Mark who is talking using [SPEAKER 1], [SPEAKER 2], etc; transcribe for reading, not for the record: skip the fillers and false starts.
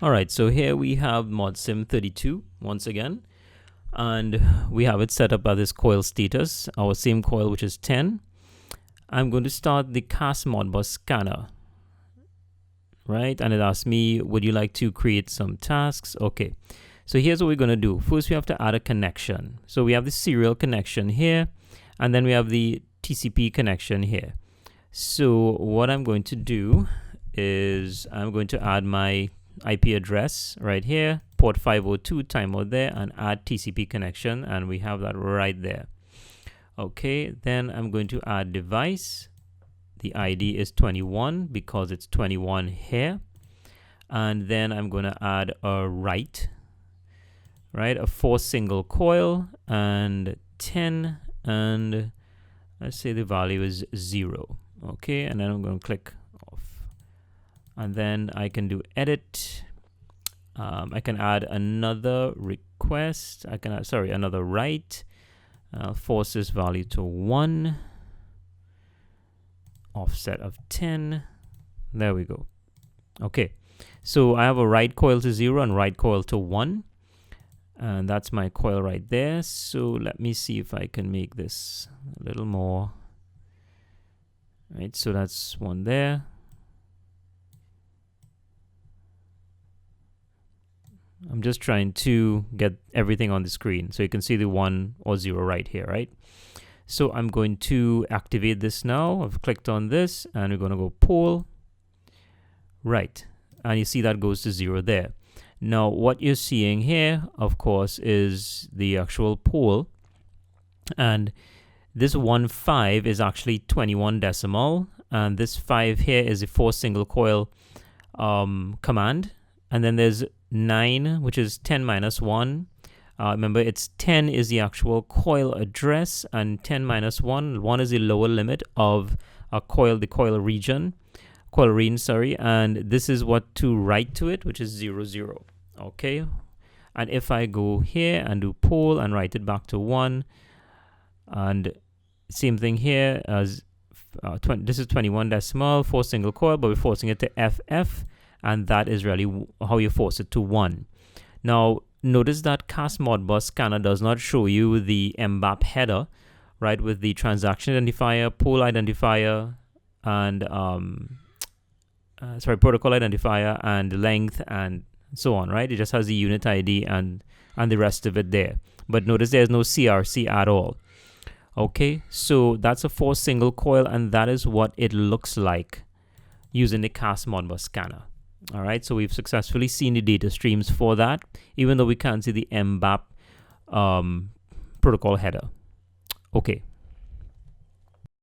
[SPEAKER 1] All right, so here we have ModSim 32 once again, and we have it set up by this coil status, our same coil, which is 10. I'm going to start the cast Modbus scanner, right? And it asks me, would you like to create some tasks? Okay, so here's what we're going to do. First, we have to add a connection. So we have the serial connection here, and then we have the TCP connection here. So what I'm going to do is I'm going to add my IP address right here, port 502 timeout there, and add TCP connection, and we have that right there. Okay, then I'm going to add device. The ID is 21 because it's 21 here, and then I'm going to add a write, right? A 4 single coil and 10, and let's say the value is 0. Okay, and then I'm going to click off, and then I can do edit. I can add another request. I can add, another write. Force this value to 1. Offset of 10. There we go. Okay, so I have a write coil to 0 and write coil to 1, and that's my coil right there. So let me see if I can make this a little more. Right, so that's one there. I'm just trying to get everything on the screen so you can see the 1 or 0 right here, right? So I'm going to activate this now. I've clicked on this and we're going to go pole. Right, and you see that goes to 0 there. Now what you're seeing here, of course, is the actual pole, and this 1.5 is actually 21 decimal, and this 5 here is a 4 single coil command, and then there's 9, which is 10 minus 1. Remember, it's 10 is the actual coil address, and 10 minus 1 is the lower limit of a coil, the coil region, and this is what to write to it, which is 0, 0. Okay, and if I go here and do pole and write it back to 1, and same thing here as this is 21 decimal, 4 single coil, but we're forcing it to FF, and that is really how you force it to 1. Now notice that cast Modbus scanner does not show you the MBAP header, right, with the transaction identifier, pole identifier, and protocol identifier and length and so on, right? It just has the unit ID and the rest of it there. But notice there's no CRC at all. Okay, so that's a 4 single coil, and that is what it looks like using the cast Modbus scanner. All right, so we've successfully seen the data streams for that, even though we can't see the MBAP protocol header. Okay,